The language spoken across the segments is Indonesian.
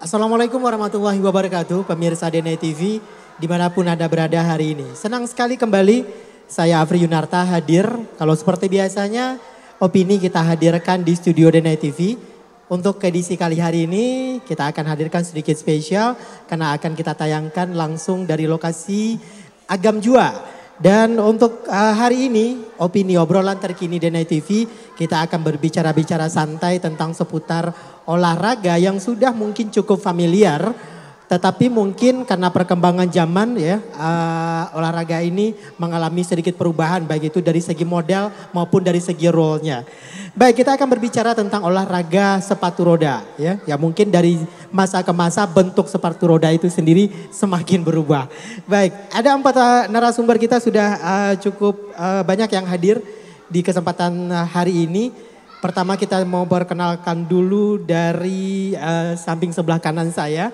Assalamualaikum warahmatullahi wabarakatuh, pemirsa DNA TV dimanapun Anda berada hari ini. Senang sekali kembali saya Afri Yunarta hadir. Kalau seperti biasanya opini kita hadirkan di studio DNA TV. Untuk edisi kali hari ini kita akan hadirkan sedikit spesial karena akan kita tayangkan langsung dari lokasi Agam Jua. Dan untuk hari ini opini obrolan terkini DNA TV kita akan berbicara-bicara santai tentang seputar olahraga yang sudah mungkin cukup familiar. Tetapi mungkin karena perkembangan zaman ya olahraga ini mengalami sedikit perubahan baik itu dari segi model maupun dari segi role-nya. Baik, kita akan berbicara tentang olahraga sepatu roda ya. Ya mungkin dari masa ke masa bentuk sepatu roda itu sendiri semakin berubah. Baik, ada 4 narasumber kita sudah cukup banyak yang hadir di kesempatan hari ini. Pertama kita mau perkenalkan dulu dari samping sebelah kanan saya.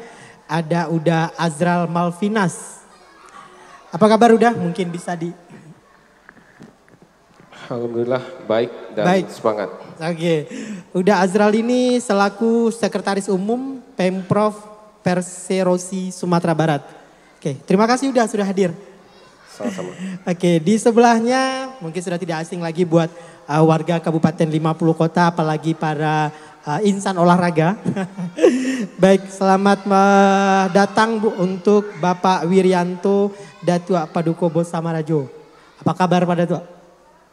Ada Uda Azral Malvinas. Apa kabar Uda? Mungkin bisa di... Alhamdulillah baik dan semangat. Oke. Uda Azral ini selaku Sekretaris Umum Pemprov Perserosi Sumatera Barat. Oke, terima kasih Uda sudah hadir. Sama-sama. Oke, di sebelahnya mungkin sudah tidak asing lagi buat warga Kabupaten 50 Kota apalagi para insan olahraga. Baik, selamat datang Bu untuk Bapak Wiryanto Datua Paduko Bos Samarajo. Apa kabar Pak Datua?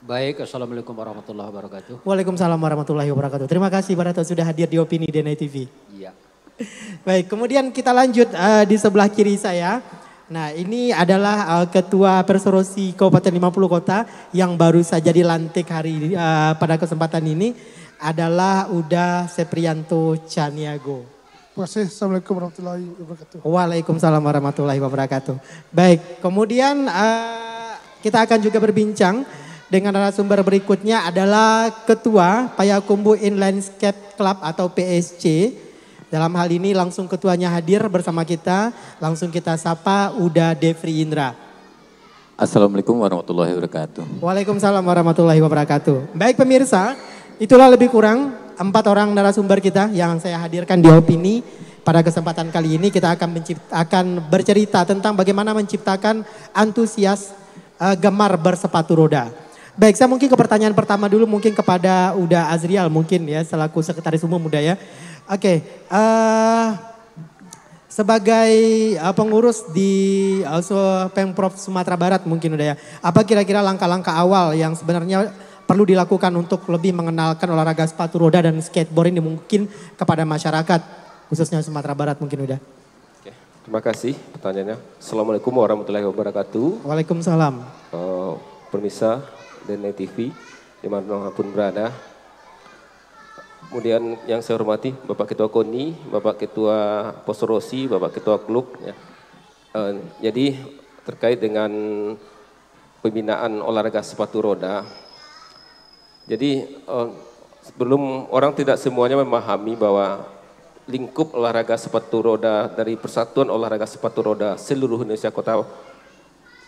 Baik, Assalamualaikum warahmatullahi wabarakatuh. Waalaikumsalam warahmatullahi wabarakatuh. Terima kasih Pak Datua sudah hadir di Opini DNA TV. Iya. Baik, kemudian kita lanjut di sebelah kiri saya. Nah, ini adalah Ketua Perserosi Kabupaten 50 Kota yang baru saja dilantik hari pada kesempatan ini adalah Uda Seprianto Caniago. Terima kasih. Assalamualaikum warahmatullahi wabarakatuh. Waalaikumsalam warahmatullahi wabarakatuh. Baik, kemudian kita akan juga berbincang dengan narasumber berikutnya adalah Ketua Payakumbuh Inline Skate Club atau PSC. Dalam hal ini langsung ketuanya hadir bersama kita. Langsung kita sapa Uda Devri Indra. Assalamualaikum warahmatullahi wabarakatuh. Waalaikumsalam warahmatullahi wabarakatuh. Baik pemirsa, itulah lebih kurang 4 orang narasumber kita yang saya hadirkan di Opini. Pada kesempatan kali ini kita akan bercerita tentang bagaimana menciptakan antusias gemar bersepatu roda. Baik, saya mungkin ke pertanyaan pertama dulu mungkin kepada Uda Azrial mungkin ya selaku Sekretaris Umum Uda ya. Oke, sebagai pengurus di Pemprov Sumatera Barat mungkin udah ya. Apa kira-kira langkah-langkah awal yang sebenarnya perlu dilakukan untuk lebih mengenalkan olahraga sepatu roda dan skateboard ini mungkin kepada masyarakat khususnya Sumatera Barat mungkin udah. Oke, terima kasih pertanyaannya. Assalamualaikum warahmatullahi wabarakatuh. Waalaikumsalam. Pemirsa DNA TV dimanapun berada. Kemudian yang saya hormati Bapak Ketua KONI, Bapak Ketua Perserosi, Bapak Ketua Klub. Ya. Jadi terkait dengan pembinaan olahraga sepatu roda. Jadi sebelum orang tidak semuanya memahami bahwa lingkup olahraga sepatu roda dari Persatuan Olahraga Sepatu Roda seluruh Indonesia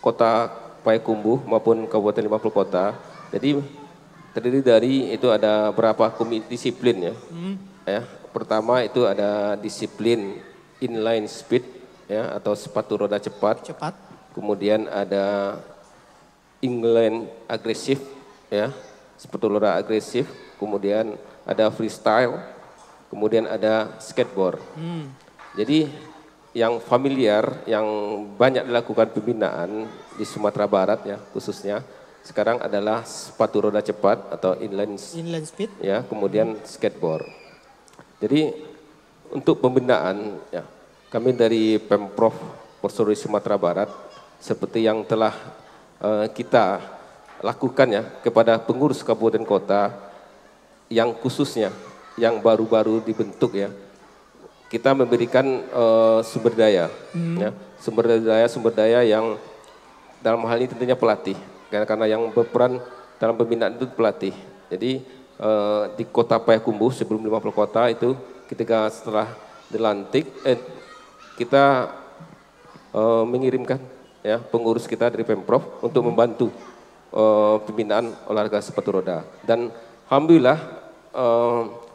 Kota Payakumbuh maupun Kabupaten 50 Kota. Jadi terdiri dari itu ada berapa disiplin ya. Ya. Pertama itu ada disiplin inline speed ya atau sepatu roda cepat. Kemudian ada inline agresif ya, sepatu roda agresif. Kemudian ada freestyle. Kemudian ada skateboard. Jadi yang familiar, yang banyak dilakukan pembinaan di Sumatera Barat ya khususnya sekarang adalah sepatu roda cepat atau inline speed. Ya, kemudian skateboard. Jadi untuk pembinaan ya kami dari Pemprov Perserosi Sumatera Barat seperti yang telah kita lakukan ya kepada pengurus kabupaten kota yang khususnya yang baru-baru dibentuk ya. Kita memberikan sumber daya, ya, sumber daya yang dalam hal ini tentunya pelatih, karena yang berperan dalam pembinaan itu pelatih. Jadi di Kota Payakumbuh sebelum 50 Kota itu ketika setelah dilantik, kita mengirimkan ya pengurus kita dari Pemprov untuk membantu pembinaan olahraga sepatu roda. Dan alhamdulillah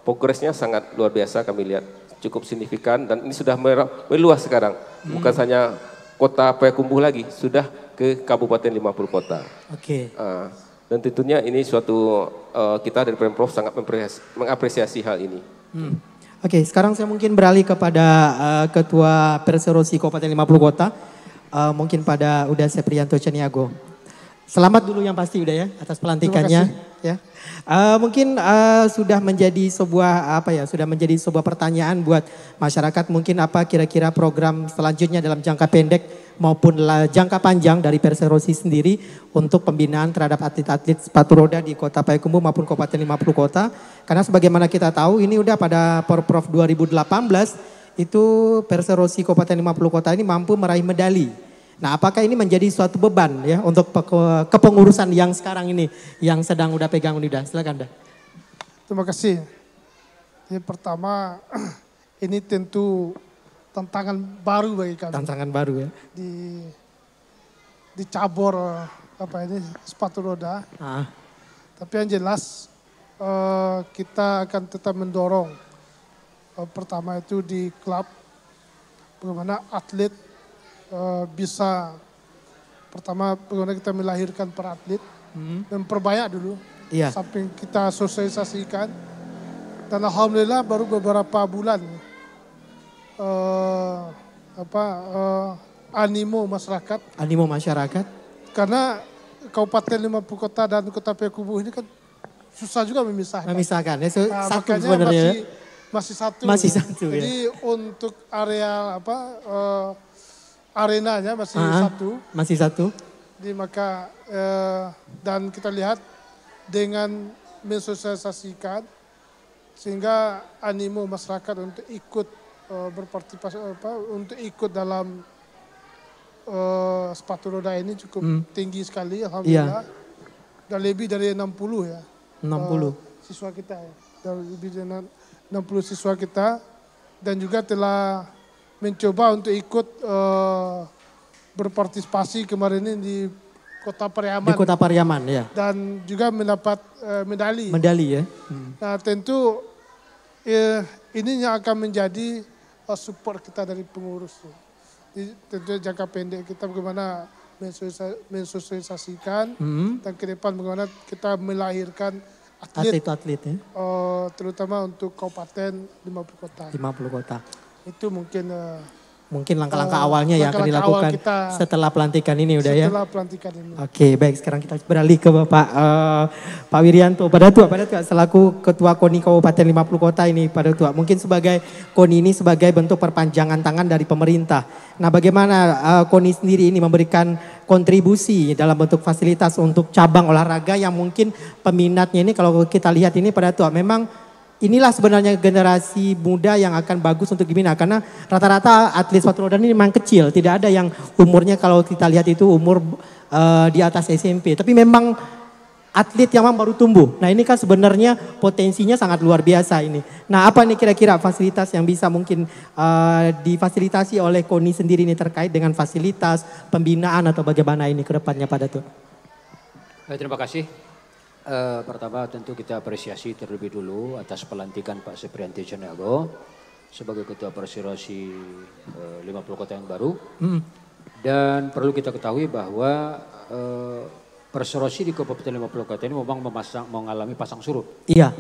progresnya sangat luar biasa kami lihat. cukup signifikan dan ini sudah meluas sekarang. Bukan hanya kota Payakumbuh lagi, sudah ke kabupaten 50 kota. Oke. Dan tentunya ini suatu kita dari Pemprov sangat mengapresiasi hal ini. Oke, sekarang saya mungkin beralih kepada Ketua Perserosi Kabupaten 50 Kota, mungkin pada Uda Seprianto Caniago. Selamat dulu yang pasti udah ya atas pelantikannya. Ya, mungkin sudah menjadi sebuah pertanyaan buat masyarakat. Mungkin apa kira-kira program selanjutnya dalam jangka pendek maupun jangka panjang dari Perserosi sendiri untuk pembinaan terhadap atlet-atlet sepatu roda di Kota Payakumbuh maupun Kabupaten 50 Kota. Karena sebagaimana kita tahu ini udah pada Porprov 2018 itu Perserosi Kabupaten 50 Kota ini mampu meraih medali. Nah, apakah ini menjadi suatu beban ya untuk kepengurusan yang sekarang ini yang sedang udah pegang Uda? Silakan, Dah. Terima kasih. Yang pertama, ini tentu tantangan baru bagi kami. Tantangan baru ya. Di cabur sepatu roda. Tapi yang jelas kita akan tetap mendorong. Pertama itu di klub, bagaimana atlet bisa pertama bagaimana kita melahirkan para atlet, memperbanyak dulu, sampai kita sosialisasikan, dan alhamdulillah baru beberapa bulan animo masyarakat, karena Kabupaten 50 Kota dan Kota Payakumbuh ini kan susah juga memisahkan ya, satu sebenarnya masih satu. Jadi untuk area arenanya masih satu. Jadi maka dan kita lihat dengan mensosialisasikan sehingga animo masyarakat untuk ikut berpartisipasi untuk ikut dalam sepatu roda ini cukup tinggi sekali, alhamdulillah. Dan lebih dari 60 ya. 60 siswa kita ya. Dan lebih dari 60 siswa kita dan juga telah mencoba untuk ikut berpartisipasi kemarin ini di Kota Pariaman. Di Kota Pariaman ya. Dan juga mendapat medali. Medali ya. Nah tentu ini yang akan menjadi support kita dari pengurus. Tentu jangka pendek kita bagaimana mensosialisasikan dan ke depan bagaimana kita melahirkan atlet-atlet ya. Terutama untuk Kabupaten 50 Kota. 50 Kota. Itu mungkin langkah-langkah awalnya yang akan dilakukan setelah pelantikan ini udah ya. Setelah pelantikan ini. Oke, baik, sekarang kita beralih ke Pak Wirianto. Pak Datuk selaku Ketua KONI Kabupaten 50 Kota ini Pak Datuk, mungkin sebagai KONI ini sebagai bentuk perpanjangan tangan dari pemerintah. Nah, bagaimana KONI sendiri ini memberikan kontribusi dalam bentuk fasilitas untuk cabang olahraga yang mungkin peminatnya ini kalau kita lihat ini Pak Datuk memang inilah sebenarnya generasi muda yang akan bagus untuk dibina karena rata-rata atlet sepatu roda ini memang kecil, tidak ada yang umurnya kalau kita lihat itu umur di atas SMP, tapi memang atlet yang memang baru tumbuh. Nah ini kan sebenarnya potensinya sangat luar biasa ini. Nah apa nih kira-kira fasilitas yang bisa mungkin difasilitasi oleh KONI sendiri ini terkait dengan fasilitas pembinaan atau bagaimana ini ke depannya Pak Datuk? Terima kasih. Pertama tentu kita apresiasi terlebih dulu atas pelantikan Pak Seprianto Caniago sebagai Ketua Perserosi 50 Kota yang baru. Dan perlu kita ketahui bahwa Perserosi di Kabupaten 50 Kota ini memang mengalami pasang surut. Iya.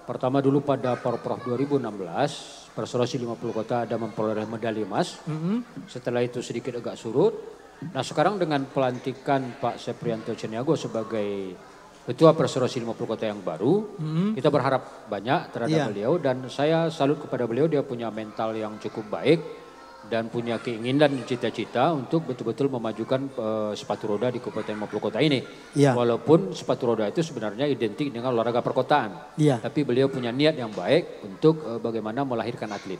Pertama dulu pada Porprov 2016, Perserosi 50 Kota ada memperoleh medali emas. Setelah itu sedikit agak surut. Nah sekarang dengan pelantikan Pak Seprianto Caniago sebagai Ketua Perserosi 50 Kota yang baru, kita berharap banyak terhadap beliau dan saya salut kepada beliau, dia punya mental yang cukup baik dan punya keinginan dan cita-cita untuk betul-betul memajukan sepatu roda di Kabupaten 50 Kota ini. Walaupun sepatu roda itu sebenarnya identik dengan olahraga perkotaan, tapi beliau punya niat yang baik untuk bagaimana melahirkan atlet.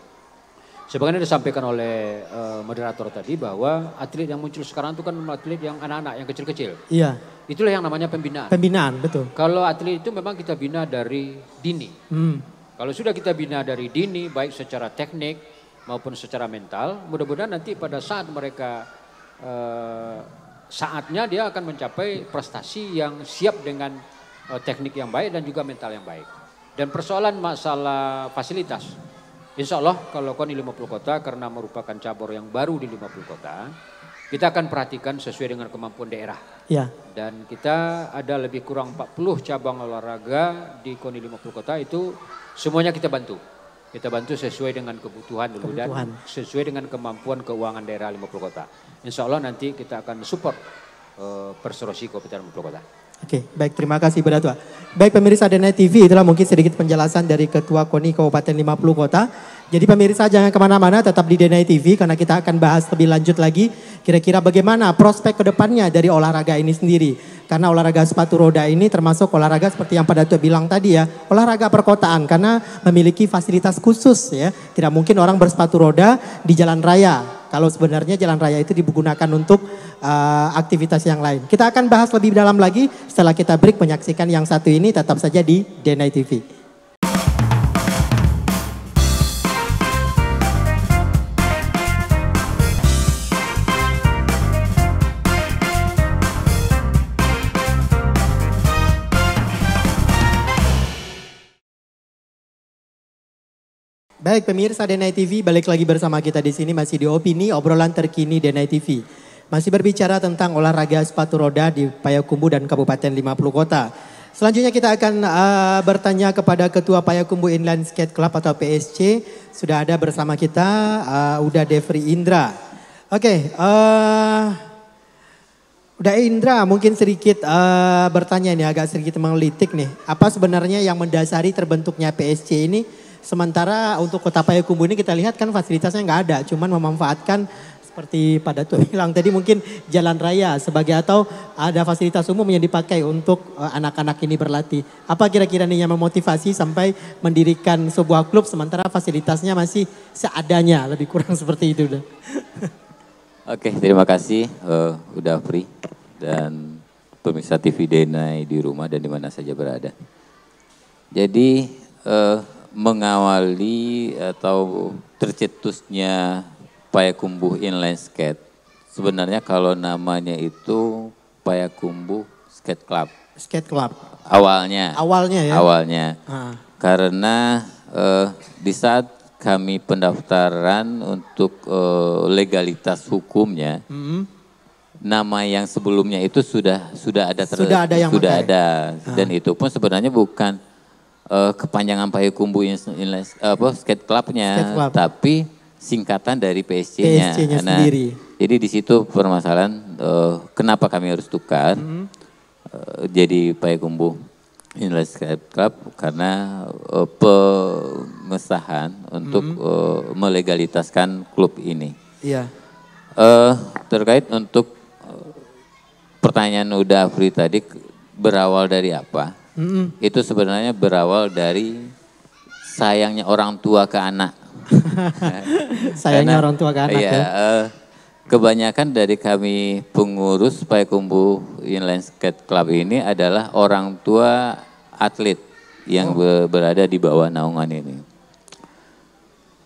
Sebagaimana disampaikan oleh moderator tadi bahwa atlet yang muncul sekarang itu kan atlet yang anak-anak, yang kecil-kecil. Iya. Itulah yang namanya pembinaan. Pembinaan, betul. Kalau atlet itu memang kita bina dari dini. Kalau sudah kita bina dari dini, baik secara teknik maupun secara mental, mudah-mudahan nanti pada saat mereka saatnya dia akan mencapai prestasi yang siap dengan teknik yang baik dan juga mental yang baik. Dan persoalan masalah fasilitas, Insya Allah kalau KONI 50 kota karena merupakan cabur yang baru di 50 kota, kita akan perhatikan sesuai dengan kemampuan daerah. Ya. Dan kita ada lebih kurang 40 cabang olahraga di KONI 50 kota itu semuanya kita bantu. Kita bantu sesuai dengan kebutuhan dulu dan sesuai dengan kemampuan keuangan daerah 50 kota. Insya Allah nanti kita akan support Perserosi Kabupaten 50 kota. Oke, baik, terima kasih Beratua. Baik pemirsa DNA TV, itulah mungkin sedikit penjelasan dari Ketua KONI Kabupaten 50 Kota. Jadi pemirsa jangan kemana-mana, tetap di DNA TV karena kita akan bahas lebih lanjut lagi kira-kira bagaimana prospek kedepannya dari olahraga ini sendiri. Karena olahraga sepatu roda ini termasuk olahraga seperti yang Pak Dato bilang tadi ya, olahraga perkotaan karena memiliki fasilitas khusus ya. Tidak mungkin orang bersepatu roda di jalan raya. Kalau sebenarnya jalan raya itu digunakan untuk aktivitas yang lain. Kita akan bahas lebih dalam lagi setelah kita break menyaksikan yang satu ini tetap saja di DNA TV. Baik pemirsa DNA TV, balik lagi bersama kita di sini masih di Opini, obrolan terkini DNA TV. Masih berbicara tentang olahraga sepatu roda di Payakumbuh dan Kabupaten 50 Kota. Selanjutnya kita akan bertanya kepada Ketua Payakumbuh Inline Skate Club atau PSC. Sudah ada bersama kita Uda Devri Indra. Oke, Uda Indra mungkin sedikit bertanya nih, agak sedikit menggelitik nih. Apa sebenarnya yang mendasari terbentuknya PSC ini? Sementara untuk Kota Payakumbuh ini kita lihat kan fasilitasnya nggak ada, cuman memanfaatkan seperti Pak Dato bilang tadi mungkin jalan raya sebagai atau ada fasilitas umum yang dipakai untuk anak-anak ini berlatih. Apa kira-kira nih yang memotivasi sampai mendirikan sebuah klub sementara fasilitasnya masih seadanya, lebih kurang seperti itu udah. Oke, terima kasih udah free dan pemirsa TV DNA di rumah dan di mana saja berada. Jadi mengawali atau tercetusnya Payakumbuh Inline Skate. Sebenarnya kalau namanya itu Payakumbuh Skate Club. Skate Club. Awalnya. Awalnya ya? Awalnya. Karena di saat kami pendaftaran untuk legalitas hukumnya, nama yang sebelumnya itu sudah ada. Sudah ada yang sudah ada. Dan itu pun sebenarnya bukan kepanjangan Payakumbuh Skate Club-nya, tapi singkatan dari PSC-nya. Nah, sendiri. Jadi di situ permasalahan kenapa kami harus tukar jadi Payakumbuh Inline Skate Club karena pengesahan untuk melegalitaskan klub ini. Iya. Terkait untuk pertanyaan Uda Afri tadi berawal dari apa? Itu sebenarnya berawal dari sayangnya orang tua ke anak. Sayangnya orang tua ke anak ya. Kebanyakan dari kami pengurus Payakumbuh Inline Skate Club ini adalah orang tua atlet yang berada di bawah naungan ini.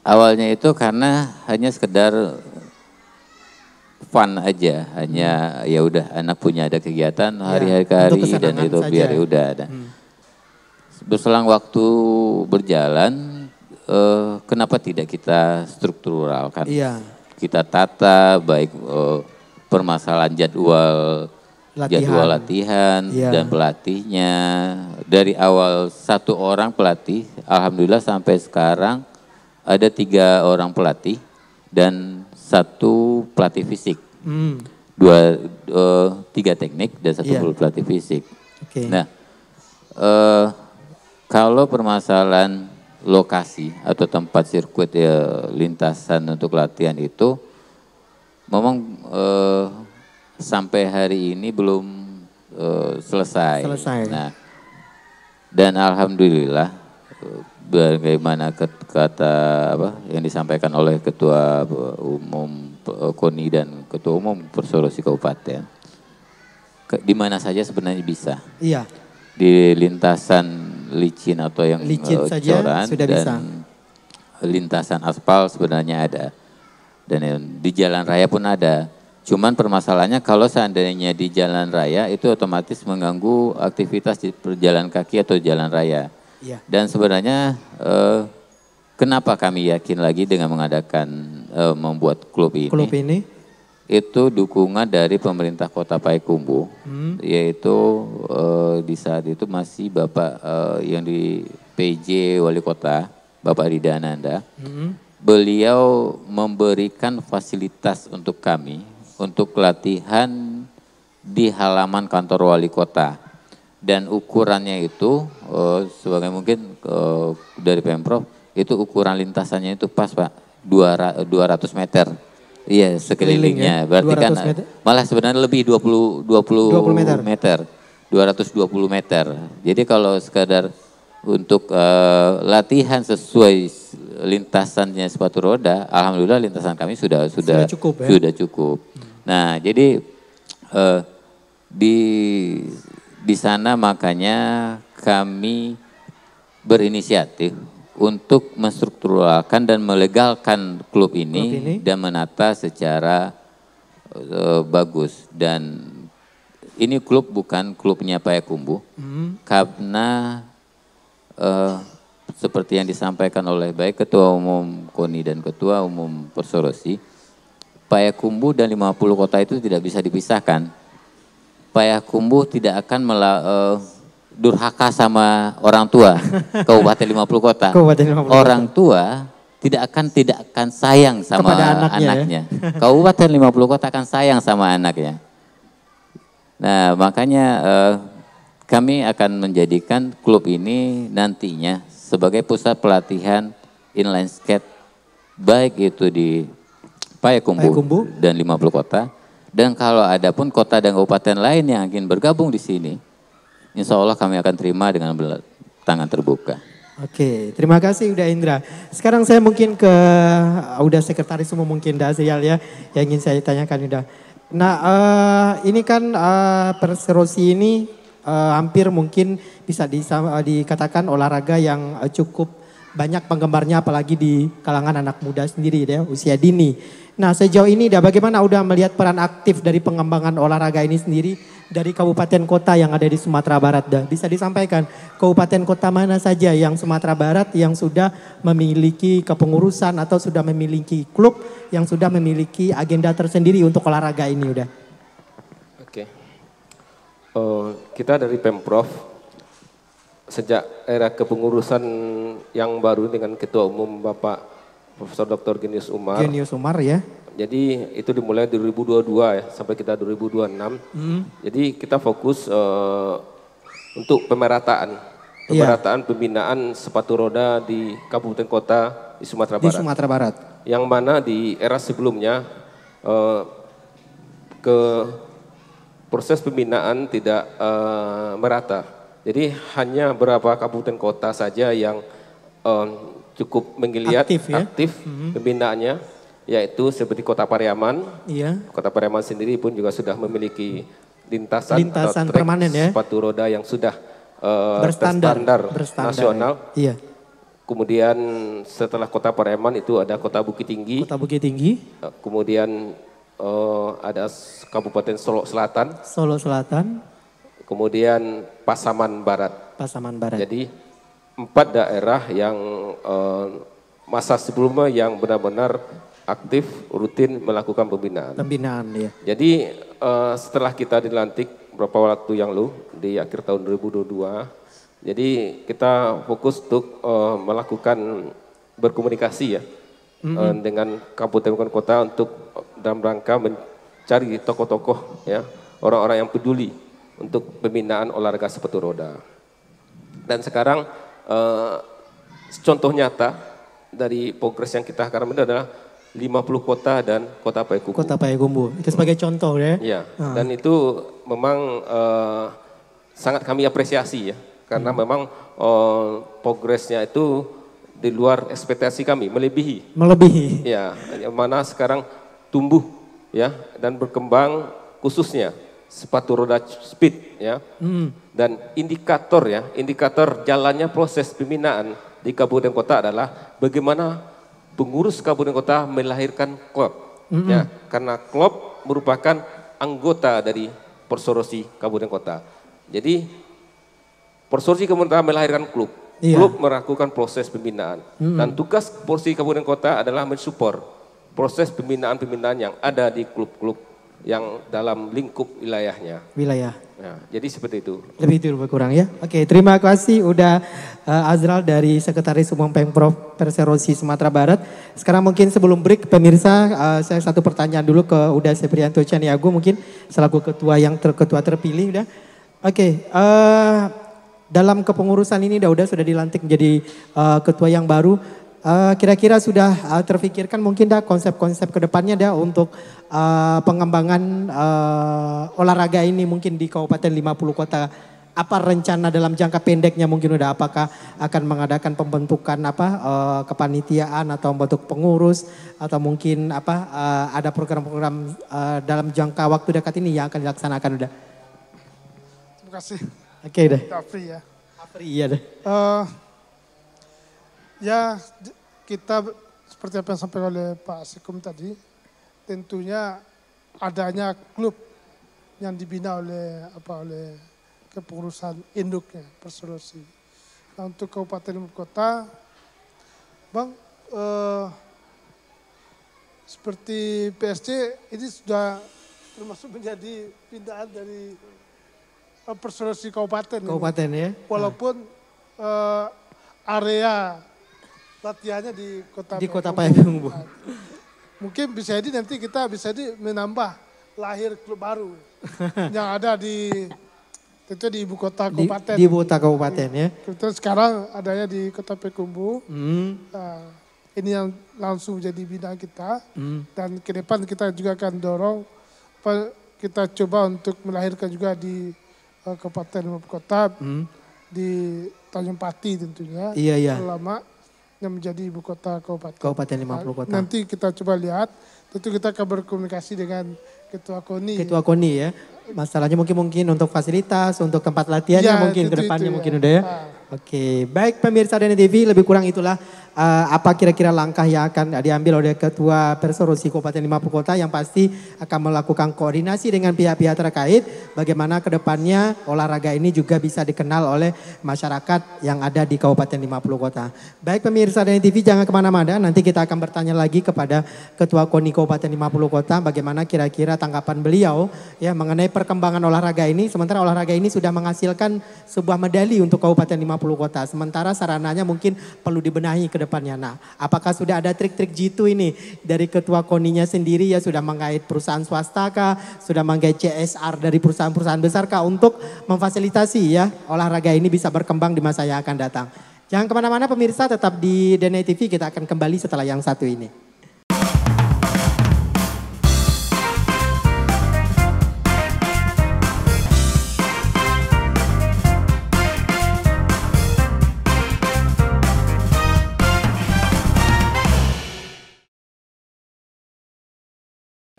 Awalnya itu karena hanya sekedar fun aja, hanya ya udah anak punya ada kegiatan hari-hari dan itu saja. Biar udah ada. Berselang waktu berjalan, kenapa tidak kita strukturalkan? Iya. Kita tata baik permasalahan jadwal latihan dan pelatihnya. Dari awal 1 orang pelatih, alhamdulillah sampai sekarang ada 3 orang pelatih dan 1 pelatih fisik. 3 teknik dan 1 pelatih fisik. Okay. Nah, kalau permasalahan lokasi atau tempat sirkuit lintasan untuk latihan itu memang sampai hari ini belum selesai. Nah, dan alhamdulillah bagaimana kata yang disampaikan oleh Ketua Umum KONI dan Ketua Umum Perserosi Kabupaten, di mana saja sebenarnya bisa. Iya. Di lintasan licin atau yang coran sudah dan bisa. Lintasan aspal sebenarnya ada. Dan di jalan raya pun ada. Cuman permasalahannya kalau seandainya di jalan raya itu otomatis mengganggu aktivitas di perjalan kaki atau jalan raya. Iya. Dan sebenarnya kenapa kami yakin lagi dengan mengadakan membuat klub ini? Klub ini itu dukungan dari pemerintah Kota Payakumbuh, yaitu di saat itu masih Bapak yang di PJ Wali Kota, Bapak Rida Ananda. Beliau memberikan fasilitas untuk kami untuk latihan di halaman kantor wali kota, dan ukurannya itu sebagai mungkin dari Pemprov itu ukuran lintasannya itu pas Pak 200 meter. Iya sekelilingnya, berarti kan meter? Malah sebenarnya lebih 20 meter. 220 meter. Jadi kalau sekadar untuk latihan sesuai lintasannya sepatu roda, alhamdulillah lintasan kami sudah cukup. Ya? Sudah cukup. Nah, jadi di sana makanya kami berinisiatif untuk menstrukturalkan dan melegalkan klub ini dan menata secara bagus. Dan ini klub bukan klubnya Payakumbuh, karena seperti yang disampaikan oleh baik Ketua Umum KONI dan Ketua Umum Persorosi, Payakumbuh dan 50 kota itu tidak bisa dipisahkan. Payakumbuh tidak akan durhaka sama orang tua Kabupaten 50 kota. Orang tua tidak akan sayang sama anaknya. Ya? Kabupaten 50 kota akan sayang sama anaknya. Nah makanya kami akan menjadikan klub ini nantinya sebagai pusat pelatihan inline skate, baik itu di Payakumbuh dan 50 kota. Dan kalau ada pun kota dan kabupaten lain yang ingin bergabung di sini, insya Allah kami akan terima dengan tangan terbuka. Oke, terima kasih Uda Indra. Sekarang saya mungkin ke Uda Sekretaris Umum mungkin Dazrial ya, yang ingin saya tanyakan Uda. Nah ini kan Persorosi ini hampir mungkin bisa dikatakan olahraga yang cukup banyak penggemarnya, apalagi di kalangan anak muda sendiri ya, usia dini. Nah sejauh ini bagaimana udah melihat peran aktif dari pengembangan olahraga ini sendiri dari kabupaten kota yang ada di Sumatera Barat? Bisa disampaikan kabupaten kota mana saja yang Sumatera Barat yang sudah memiliki kepengurusan atau sudah memiliki klub yang sudah memiliki agenda tersendiri untuk olahraga ini udah? Oke, kita dari Pemprov sejak era kepengurusan yang baru dengan Ketua Umum Bapak Profesor Dr. Genius Umar. Genius Umar ya. Jadi itu dimulai 2022 ya sampai kita 2026. Jadi kita fokus untuk pemerataan pembinaan sepatu roda di kabupaten kota di Sumatera Barat. Di Sumatera Barat. Yang mana di era sebelumnya proses pembinaan tidak merata. Jadi hanya beberapa kabupaten kota saja yang cukup menggeliat aktif pembinaannya, yaitu seperti Kota Pariaman. Iya. Kota Pariaman sendiri pun juga sudah memiliki lintasan permanen ya, sepatu roda yang sudah berstandar nasional. Iya. Kemudian setelah Kota Pariaman itu ada Kota Bukit Tinggi. Kota Bukit Tinggi. Kemudian ada Kabupaten Solo Selatan. Solo Selatan. Kemudian Pasaman Barat. Pasaman Barat. Jadi 4 daerah yang masa sebelumnya yang benar-benar aktif rutin melakukan pembinaan. Pembinaan ya. Jadi setelah kita dilantik beberapa waktu yang lalu di akhir tahun 2022, jadi kita fokus untuk melakukan berkomunikasi ya dengan kabupaten kota untuk dalam rangka mencari tokoh-tokoh ya, orang-orang yang peduli untuk pembinaan olahraga sepatu roda. Dan sekarang contoh nyata dari progres yang kita sekarang ini adalah 50 kota dan Kota Payakumbuh. Kota Payakumbuh, itu sebagai contoh ya? Iya, dan itu memang sangat kami apresiasi ya. Karena memang progresnya itu di luar ekspektasi kami, melebihi. Melebihi. Ya, yang mana sekarang tumbuh ya dan berkembang khususnya sepatu roda speed ya, dan indikator jalannya proses pembinaan di kabupaten kota adalah bagaimana pengurus kabupaten kota melahirkan klub ya, karena klub merupakan anggota dari Persorosi kabupaten kota. Jadi Persorosi kabupaten kota melahirkan klub klub melakukan proses pembinaan. Dan tugas Polisi Kabupaten Kota adalah mensupport proses pembinaan-pembinaan yang ada di klub-klub yang dalam lingkup wilayahnya. Ya, jadi seperti itu. Lebih itu lebih kurang ya. Oke, terima kasih udah Azral dari Sekretaris Umum Pemprov Perserosi Sumatera Barat. Sekarang mungkin sebelum break pemirsa, saya satu pertanyaan dulu ke Uda Seprianto Caniago mungkin selaku ketua terpilih udah. Oke, dalam kepengurusan ini udah sudah dilantik menjadi ketua yang baru. Kira-kira sudah terfikirkan mungkin konsep-konsep kedepannya untuk pengembangan olahraga ini mungkin di Kabupaten 50 Kota. Apa rencana dalam jangka pendeknya mungkin apakah akan mengadakan pembentukan kepanitiaan atau membentuk pengurus atau mungkin ada program-program dalam jangka waktu dekat ini yang akan dilaksanakan udah. Terima kasih. Oke deh. Afri ya. Afri iya deh. Ya kita seperti apa yang disampaikan oleh Pak Sekum tadi, tentunya adanya klub yang dibina oleh kepengurusan induknya Perserosi. Nah, untuk Kabupaten 50 Kota, Bang, seperti PSC ini sudah termasuk menjadi pindahan dari Perserosi Kabupaten. Kabupaten ya. Walaupun area latihannya di Kota Payakumbuh. Mungkin bisa jadi nanti kita bisa menambah lahir klub baru yang ada tentu di ibu kota kabupaten. Di ibu kota kabupaten ya. Kebetulan sekarang adanya di Kota Payakumbuh. Nah, ini yang langsung jadi bidang kita. Dan ke depan kita juga akan dorong, kita coba untuk melahirkan juga di Kabupaten Kota, di Tanjung Pati tentunya. Iya. Lama yang menjadi ibu kota kabupaten. Kabupaten 50 Kota. Nanti kita coba lihat, tentu kita akan berkomunikasi dengan Ketua KONI. Ketua KONI ya. Masalahnya mungkin untuk fasilitas, untuk tempat latihannya ya, mungkin ke depannya mungkin udah ya. Nah. Oke, baik pemirsa DNI TV, lebih kurang itulah apa kira-kira langkah yang akan diambil oleh Ketua Perserosi Kabupaten 50 Kota yang pasti akan melakukan koordinasi dengan pihak-pihak terkait bagaimana ke depannya olahraga ini juga bisa dikenal oleh masyarakat yang ada di Kabupaten 50 Kota. Baik pemirsa DNI TV jangan kemana-mana, nanti kita akan bertanya lagi kepada Ketua KONI Kabupaten 50 Kota bagaimana kira-kira tanggapan beliau ya mengenai perkembangan olahraga ini. Sementara olahraga ini sudah menghasilkan sebuah medali untuk Kabupaten 50 Kota. Sementara sarananya mungkin perlu dibenahi ke depannya. Nah, apakah sudah ada trik-trik jitu ini dari Ketua KONI-nya sendiri ya sudah menggait perusahaan swasta kah, sudah menggait CSR dari perusahaan-perusahaan besar kah untuk memfasilitasi ya olahraga ini bisa berkembang di masa yang akan datang. Jangan kemana-mana pemirsa, tetap di DNI TV, kita akan kembali setelah yang satu ini.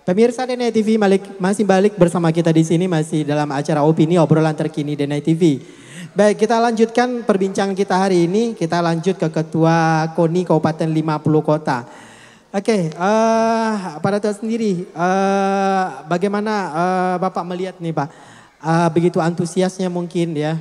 Pemirsa DNI TV masih balik bersama kita di sini masih dalam acara opini obrolan terkini DNI TV. Baik, kita lanjutkan perbincangan kita hari ini. Kita lanjut ke Ketua KONI Kabupaten 50 Kota. Oke, pada Tuan sendiri, bagaimana Bapak melihat nih Pak, begitu antusiasnya mungkin ya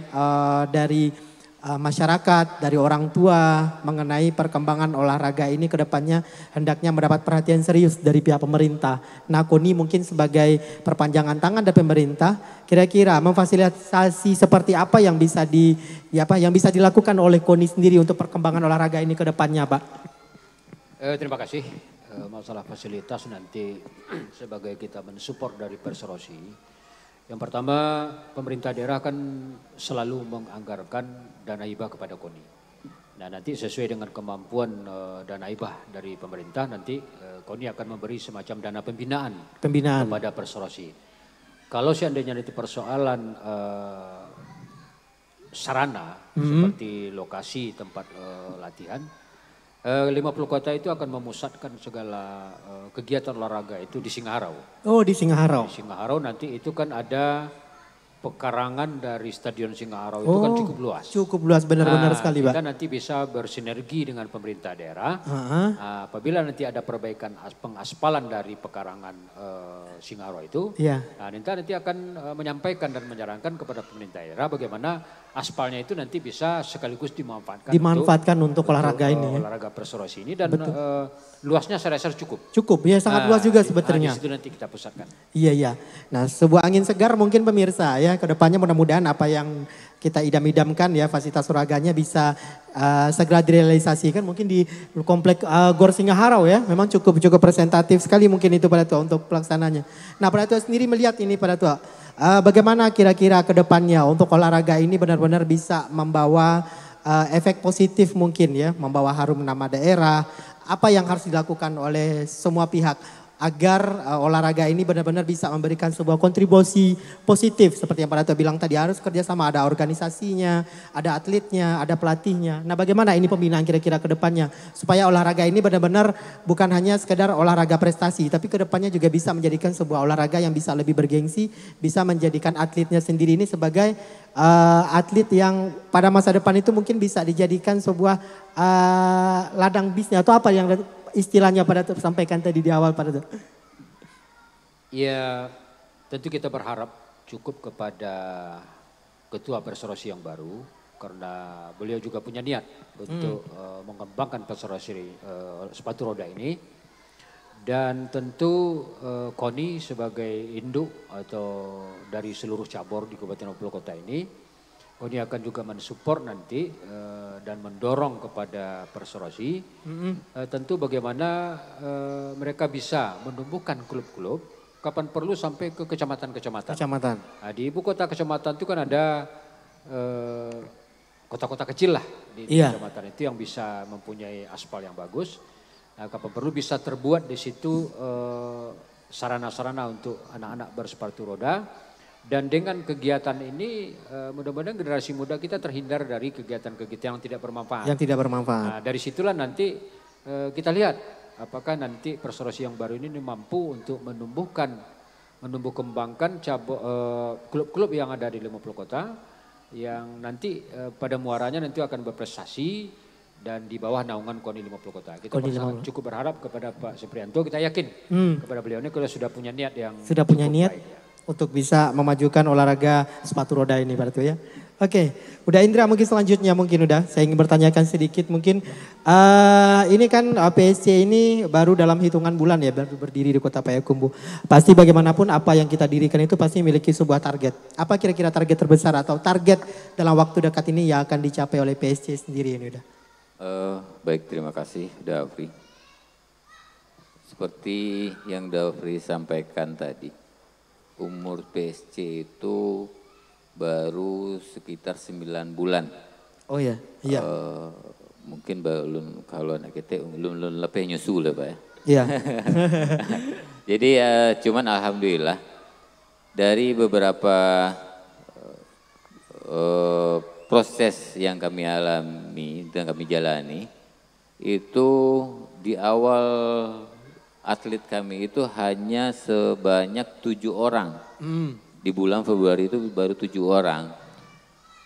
dari masyarakat, dari orang tua mengenai perkembangan olahraga ini ke depannya hendaknya mendapat perhatian serius dari pihak pemerintah. Nah, KONI mungkin sebagai perpanjangan tangan dari pemerintah, kira-kira memfasilitasi seperti apa yang bisa dilakukan oleh KONI sendiri untuk perkembangan olahraga ini ke depannya, Pak? Terima kasih. Masalah fasilitas nanti sebagai kita mensupport dari Perserosi. Yang pertama, pemerintah daerah kan selalu menganggarkan dana hibah kepada KONI. Nah, nanti sesuai dengan kemampuan dana hibah dari pemerintah, nanti KONI akan memberi semacam dana pembinaan kepada Perserosi. Kalau seandainya itu persoalan sarana seperti lokasi tempat latihan, 50 Kota itu akan memusatkan segala kegiatan olahraga itu di Singaharau. Oh, di Singaharau. Di Singaharau nanti itu kan ada pekarangan dari Stadion Singaharau itu kan cukup luas. Cukup luas, benar-benar sekali Pak. Kita nanti bisa bersinergi dengan pemerintah daerah. Apabila nanti ada perbaikan pengaspalan dari pekarangan Singaharau itu. Nah, nanti akan menyampaikan dan menyarankan kepada pemerintah daerah bagaimana aspalnya itu nanti bisa sekaligus dimanfaatkan untuk olahraga ini. Olahraga perserosi ini dan luasnya saya rasa cukup. Cukup ya, sangat luas juga sebetulnya. Di situ nanti kita pusatkan. Iya. Nah, sebuah angin segar mungkin pemirsa ya, kedepannya mudah-mudahan apa yang kita idam-idamkan ya, fasilitas olahraganya bisa segera direalisasikan mungkin di komplek Gor Singaharau ya. Memang cukup presentatif sekali mungkin itu pada tua untuk pelaksananya. Nah, pada tua sendiri melihat ini pada tua, bagaimana kira-kira kedepannya untuk olahraga ini benar-benar bisa membawa efek positif mungkin ya, membawa harum nama daerah. Apa yang harus dilakukan oleh semua pihak agar olahraga ini benar-benar bisa memberikan sebuah kontribusi positif seperti yang Pak Dato bilang tadi, harus kerjasama, ada organisasinya, ada atletnya, ada pelatihnya. Nah, bagaimana ini pembinaan kira-kira ke depannya supaya olahraga ini benar-benar bukan hanya sekedar olahraga prestasi, tapi ke depannya juga bisa menjadikan sebuah olahraga yang bisa lebih bergengsi, bisa menjadikan atletnya sendiri ini sebagai atlet yang pada masa depan itu mungkin bisa dijadikan sebuah ladang bisnis atau apa yang istilahnya pada sampaikan tadi di awal pada. Ya, tentu kita berharap cukup kepada Ketua Perserosi yang baru karena beliau juga punya niat untuk mengembangkan perserosi sepatu roda ini. Dan tentu KONI sebagai induk atau dari seluruh cabur di Kabupaten 60 Kota ini, KONI akan juga mensupport nanti dan mendorong kepada perserosi tentu bagaimana mereka bisa menumbuhkan klub-klub kapan perlu sampai ke kecamatan-kecamatan. Nah, di ibu kota kecamatan itu kan ada kota-kota kecil lah di kecamatan itu yang bisa mempunyai aspal yang bagus. Nah, kapan perlu bisa terbuat di situ sarana-sarana untuk anak-anak bersepatu roda. Dan dengan kegiatan ini mudah-mudahan generasi muda kita terhindar dari kegiatan-kegiatan yang tidak bermanfaat. Nah, dari situlah nanti kita lihat apakah nanti perserosi yang baru ini mampu untuk menumbuh kembangkan klub-klub yang ada di 50 kota yang nanti pada muaranya nanti akan berprestasi dan di bawah naungan KONI 50 kota. Kita cukup berharap kepada Pak Seprianto, kita yakin kepada beliau ini kalau sudah punya niat yang baik, ya, untuk bisa memajukan olahraga sepatu roda ini Pak Dato ya. Oke, udah Indra mungkin selanjutnya saya ingin bertanyakan sedikit mungkin ini kan PSC ini baru dalam hitungan bulan ya baru berdiri di Kota Payakumbuh. Pasti bagaimanapun apa yang kita dirikan itu pasti memiliki sebuah target. Apa kira-kira target terbesar atau target dalam waktu dekat ini yang akan dicapai oleh PSC sendiri ini udah? Baik, terima kasih Dafri. Seperti yang Dafri sampaikan tadi, umur PSC itu baru sekitar 9 bulan. Oh ya, iya. Mungkin belum, kalau anak kita belum lebih nyusul lah Pak ya. Iya. Jadi cuman alhamdulillah dari beberapa proses yang kami alami dan kami jalani itu di awal atlet kami itu hanya sebanyak 7 orang. Di bulan Februari itu baru 7 orang.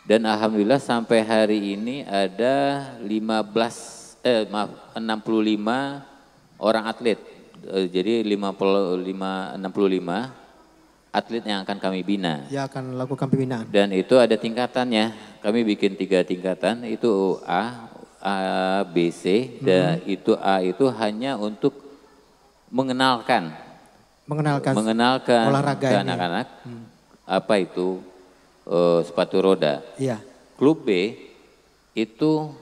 Dan alhamdulillah sampai hari ini ada 65 orang atlet. Jadi 65 atlet yang akan kami bina. Ya akan lakukan pembinaan. Dan itu ada tingkatannya. Kami bikin 3 tingkatan, itu A, B, C. Dan itu A itu hanya untuk mengenalkan olahraga ke anak-anak apa itu sepatu roda. Iya. Klub B itu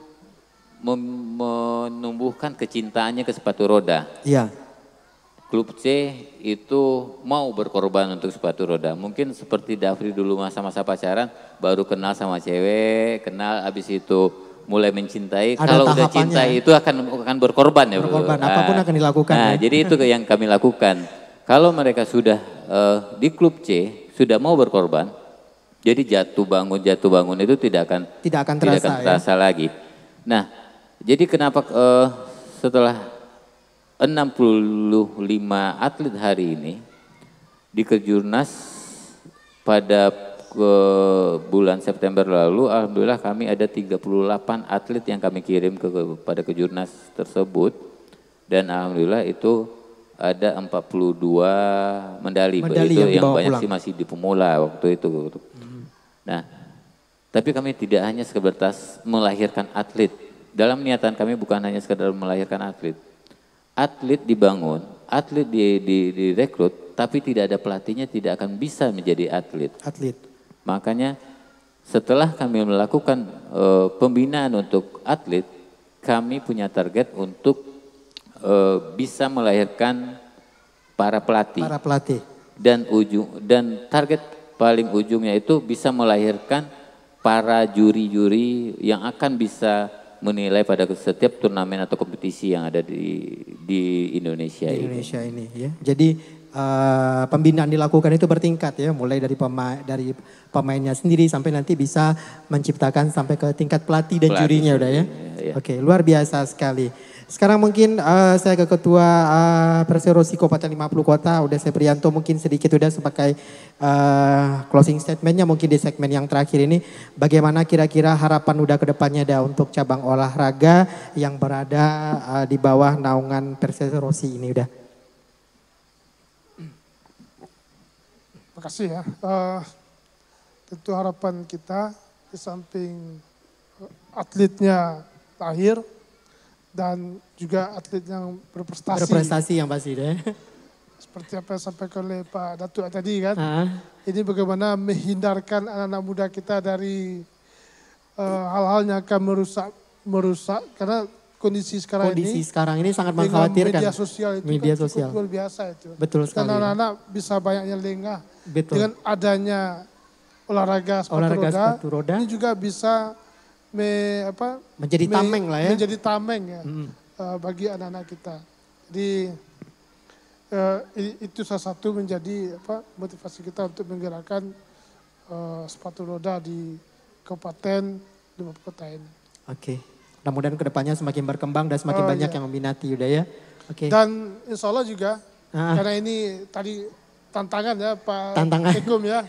menumbuhkan kecintaannya ke sepatu roda. Iya. Klub C itu mau berkorban untuk sepatu roda. Mungkin seperti Dafri dulu masa-masa pacaran, baru kenal sama cewek, kenal abis itu mulai mencintai. Ada kalau udah cinta itu akan berkorban ya. Berkorban, apapun akan dilakukan. Nah, jadi itu yang kami lakukan. Kalau mereka sudah di klub C, sudah mau berkorban, jadi jatuh bangun itu tidak akan terasa lagi. Nah, jadi kenapa setelah 65 atlet hari ini di Kejurnas pada bulan September lalu, alhamdulillah kami ada 38 atlet yang kami kirim kepada Kejurnas tersebut dan alhamdulillah itu ada 42 medali itu yang banyak pulang. Sih masih di pemula waktu itu. Nah, Tapi kami tidak hanya sebatas melahirkan atlet. Dalam niatan kami bukan hanya sekedar melahirkan atlet. Atlet dibangun, atlet direkrut, tapi tidak ada pelatihnya tidak akan bisa menjadi atlet. Makanya setelah kami melakukan pembinaan untuk atlet, kami punya target untuk bisa melahirkan para pelatih. Dan target paling ujungnya itu bisa melahirkan para juri-juri yang akan bisa menilai pada setiap turnamen atau kompetisi yang ada di Indonesia ini ya. Jadi pembinaan dilakukan itu bertingkat ya, mulai dari pemainnya sendiri sampai nanti bisa menciptakan sampai ke tingkat pelatih dan jurinya udah ya. Oke, luar biasa sekali. Sekarang mungkin saya ke Ketua Perserosi Kabupaten 50 Kota, udah Seprianto mungkin sedikit udah sebagai closing statementnya mungkin di segmen yang terakhir ini. Bagaimana kira-kira harapan udah ke depannya dah untuk cabang olahraga yang berada di bawah naungan Perserosi ini udah. Terima kasih ya. Tentu harapan kita di samping atletnya lahir, dan juga atlet yang berprestasi. Berprestasi yang pasti deh. Seperti apa yang disampaikan oleh Pak Datuk tadi kan. Ini bagaimana menghindarkan anak-anak muda kita dari hal-hal yang akan merusak karena kondisi sekarang ini sangat mengkhawatirkan. Media sosial itu cukup luar biasa itu. Betul sekali. Dan anak-anak bisa banyaknya lengah. Dengan adanya olahraga sepatu roda, ini juga bisa menjadi tameng lah ya. Menjadi tameng ya bagi anak-anak kita. Jadi itu salah satu menjadi motivasi kita untuk menggerakkan sepatu roda di Kabupaten 50 Kota ini. Oke. Mudah-mudahan kedepannya semakin berkembang dan semakin banyak yang meminati udah ya. Oke. Dan insya Allah juga karena ini tadi tantangan ya Pak Kekum ya.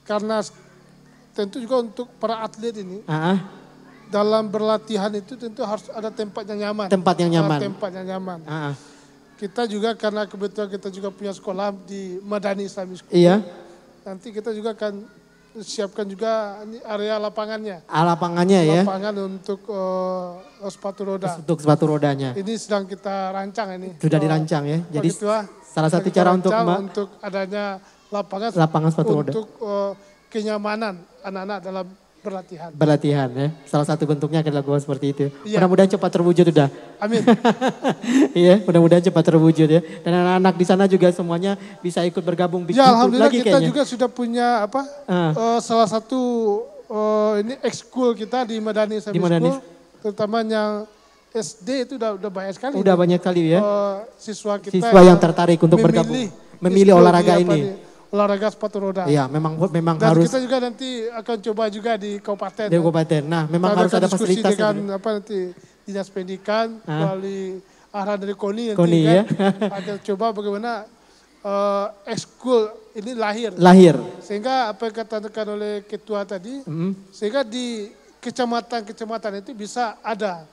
Karena tentu juga untuk para atlet ini, dalam berlatihan itu tentu harus ada tempat yang nyaman. Tempat yang nyaman. Kita juga karena kebetulan kita juga punya sekolah di Madani Islamic School. Iya. Nanti kita juga akan siapkan juga area lapangannya. Lapangan untuk sepatu roda. Untuk sepatu rodanya. Ini sedang kita rancang ini. Sudah dirancang ya. Jadi salah satu cara untuk adanya lapangan sepatu roda. Untuk kenyamanan anak-anak dalam berlatihan. Berlatihan ya. Salah satu bentuknya akan dilakukan seperti itu. Ya. Mudah-mudahan cepat terwujud udah. Amin. Iya, mudah-mudahan cepat terwujud ya. Dan anak-anak di sana juga semuanya bisa ikut bergabung bikin alhamdulillah lagi kita kayaknya. Juga sudah punya salah satu ini ekskul kita di Madani Islamic School. Terutama yang SD itu udah banyak sekali. Udah banyak kali ya. Siswa yang tertarik untuk bergabung. Memilih olahraga ini. Olahraga sepatu roda. Iya, memang dan harus. Dan kita juga nanti akan coba juga di kabupaten. Di kabupaten. Nah, memang harus ada fasilitas. Dengan nanti Dinas Pendidikan melalui arahan dari KONI nanti kan. Akan coba bagaimana ekskul ini lahir. Sehingga apa yang katakan oleh ketua tadi, sehingga di kecamatan-kecamatan itu bisa ada.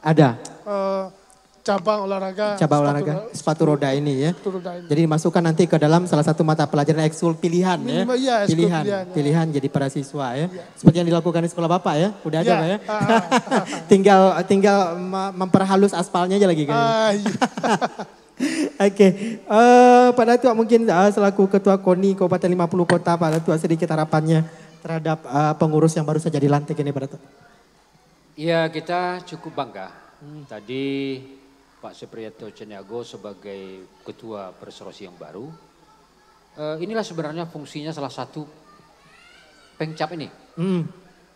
Cabang olahraga sepatu roda ini ya. Jadi dimasukkan nanti ke dalam salah satu mata pelajaran ekskul pilihan ya. Pilihan jadi para siswa ya. Seperti yang dilakukan di sekolah Bapak ya. Udah ada Pak ya. tinggal memperhalus aspalnya aja lagi kan. Oke. Pak Datuk mungkin selaku Ketua KONI Kabupaten 50 Kota, Pak Datuk sedikit harapannya terhadap pengurus yang baru saja dilantik ini Pak Datuk. Iya, kita cukup bangga. Tadi Pak Seprianto Ceniago sebagai Ketua Perserosi yang baru. Inilah sebenarnya fungsinya salah satu Pengcap ini.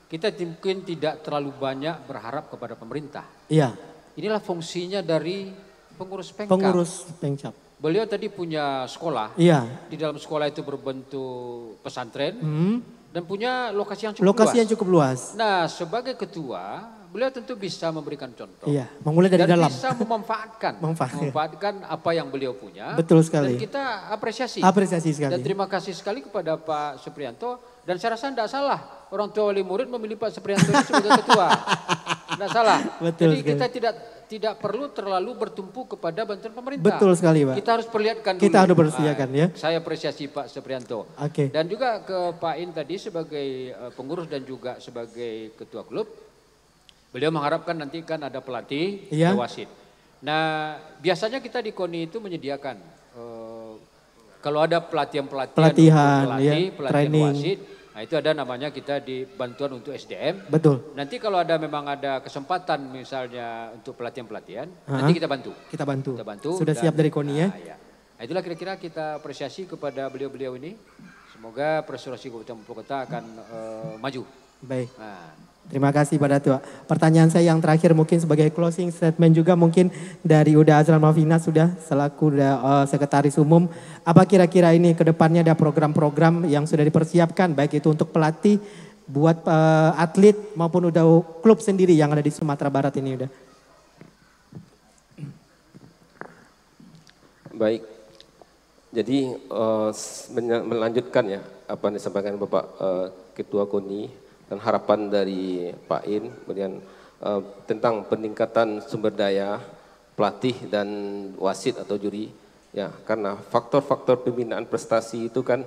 Kita mungkin tidak terlalu banyak berharap kepada pemerintah. Iya. Inilah fungsinya dari pengurus Pengcap. Pengurus Pengcap. Beliau tadi punya sekolah. Iya. Di dalam sekolah itu berbentuk pesantren. Dan punya lokasi yang cukup luas. Nah, sebagai ketua, beliau tentu bisa memberikan contoh. Iya, memulai dari dalam. Dan bisa memanfaatkan apa yang beliau punya. Betul sekali. Dan kita apresiasi. Apresiasi sekali. Dan terima kasih sekali kepada Pak Seprianto. Dan saya rasa tidak salah orang tua wali murid memilih Pak Seprianto sebagai ketua. Tidak salah. Betul jadi sekali. kita tidak perlu terlalu bertumpu kepada bantuan pemerintah. Betul sekali Pak. Kita harus perlihatkan dulu. Kita harus persediakan ya. Saya apresiasi Pak Seprianto. Oke. Dan juga ke Pak In tadi sebagai pengurus dan juga sebagai ketua klub. Beliau mengharapkan nanti kan ada pelatih, ada wasit. Nah biasanya kita di KONI itu menyediakan kalau ada pelatihan training wasit. Nah itu ada namanya kita di bantuan untuk SDM. Betul. Nanti kalau ada memang ada kesempatan misalnya untuk pelatihan-pelatihan, nanti kita bantu. Kita bantu. Sudah siap dari KONI ya? Ya. Nah itulah kira-kira kita apresiasi kepada beliau-beliau ini. Semoga Perserosi Kabupaten Maluku Kota akan maju. Baik. Terima kasih Pak Datuk. Pertanyaan saya yang terakhir mungkin sebagai closing statement juga mungkin dari Uda Azral Malvina sudah selaku Sekretaris Umum. Apa kira-kira ini ke depannya ada program-program yang sudah dipersiapkan baik itu untuk pelatih, buat atlet maupun udah klub sendiri yang ada di Sumatera Barat ini udah. Baik. Jadi melanjutkan ya apa yang disampaikan Bapak Ketua KONI. Dan harapan dari Pak In, kemudian tentang peningkatan sumber daya pelatih dan wasit atau juri, ya karena faktor-faktor pembinaan prestasi itu kan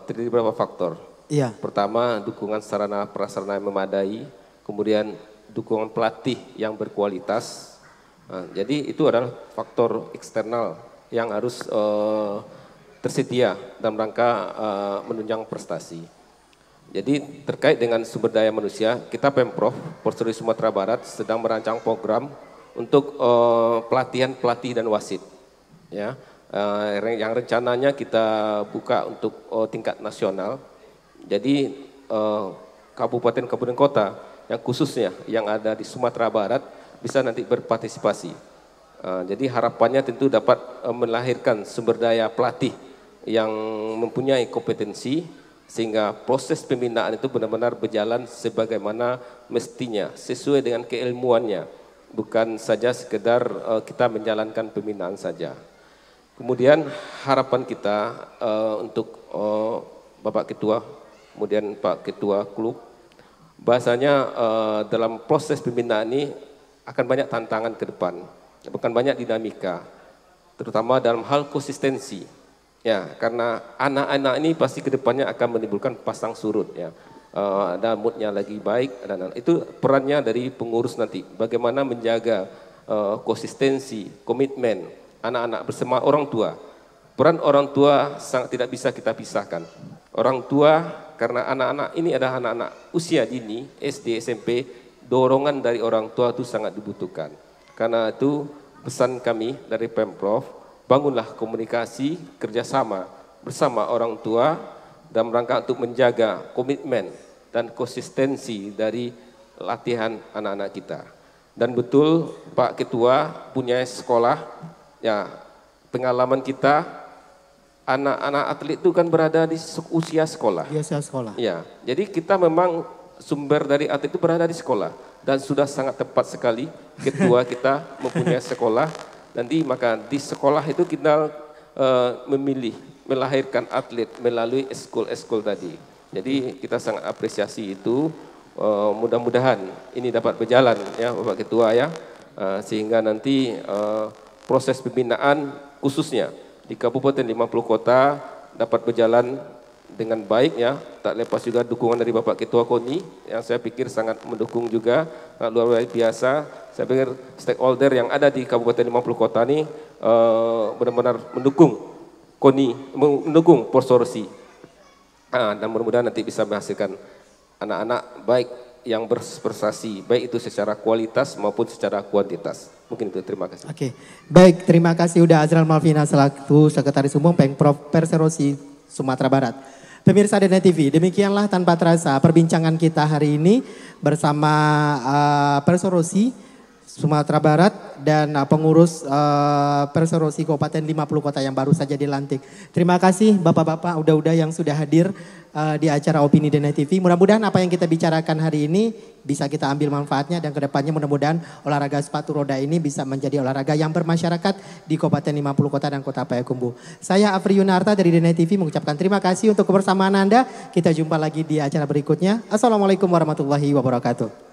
terdiri beberapa faktor. Iya. Pertama dukungan sarana prasarana yang memadai, kemudian dukungan pelatih yang berkualitas. Jadi itu adalah faktor eksternal yang harus tersedia dalam rangka menunjang prestasi. Jadi terkait dengan sumber daya manusia, kita Pemprov Perserosi Sumatera Barat sedang merancang program untuk pelatihan-pelatih dan wasit. Ya, yang rencananya kita buka untuk tingkat nasional. Jadi kabupaten-kabupaten kota yang khususnya yang ada di Sumatera Barat bisa nanti berpartisipasi. Jadi harapannya tentu dapat melahirkan sumber daya pelatih yang mempunyai kompetensi, sehingga proses pembinaan itu benar-benar berjalan sebagaimana mestinya, sesuai dengan keilmuannya, bukan saja sekedar kita menjalankan pembinaan saja. Kemudian harapan kita untuk Bapak Ketua, kemudian Pak Ketua Klub, bahasanya dalam proses pembinaan ini akan banyak tantangan ke depan, bukan banyak dinamika, terutama dalam hal konsistensi. Ya, karena anak-anak ini pasti kedepannya akan menimbulkan pasang surut ya. Ada moodnya lagi baik dan itu perannya dari pengurus nanti. Bagaimana menjaga konsistensi, komitmen anak-anak bersama orang tua. Peran orang tua sangat tidak bisa kita pisahkan. Orang tua karena anak-anak ini adalah anak-anak usia dini, SD, SMP, dorongan dari orang tua itu sangat dibutuhkan. Karena itu pesan kami dari Pemprov, bangunlah komunikasi kerjasama bersama orang tua dalam rangka untuk menjaga komitmen dan konsistensi dari latihan anak-anak kita. Dan betul Pak Ketua punya sekolah, ya pengalaman kita anak-anak atlet itu kan berada di usia sekolah. Usia sekolah. Ya, jadi kita memang sumber dari atlet itu berada di sekolah dan sudah sangat tepat sekali Ketua kita mempunyai sekolah. Nanti maka di sekolah itu kita memilih, melahirkan atlet melalui eskul-eskul tadi. Jadi kita sangat apresiasi itu, mudah-mudahan ini dapat berjalan ya Bapak Ketua ya, sehingga nanti proses pembinaan khususnya di Kabupaten 50 Kota dapat berjalan dengan baik ya. Tak lepas juga dukungan dari Bapak Ketua KONI yang saya pikir sangat mendukung juga, luar biasa. Saya pikir stakeholder yang ada di Kabupaten 50 Kota ini benar-benar mendukung KONI, mendukung Perserosi. Dan mudah-mudahan nanti bisa menghasilkan anak-anak baik yang berprestasi, baik itu secara kualitas maupun secara kuantitas. Mungkin itu, terima kasih. Oke, baik, terima kasih Uda Azral Malvina selaku Sekretaris Umum Pemprov Perserosi Sumatera Barat. Pemirsa DNI TV, demikianlah tanpa terasa perbincangan kita hari ini bersama Perserosi Sumatera Barat dan pengurus Perserosi Kabupaten 50 Kota yang baru saja dilantik. Terima kasih Bapak-Bapak udah yang sudah hadir di acara Opini DNI TV. Mudah-mudahan apa yang kita bicarakan hari ini bisa kita ambil manfaatnya dan kedepannya mudah-mudahan olahraga sepatu roda ini bisa menjadi olahraga yang bermasyarakat di Kabupaten 50 Kota dan Kota Payakumbuh. Saya Afri Yunarta dari DNI TV mengucapkan terima kasih untuk kebersamaan Anda. Kita jumpa lagi di acara berikutnya. Assalamualaikum warahmatullahi wabarakatuh.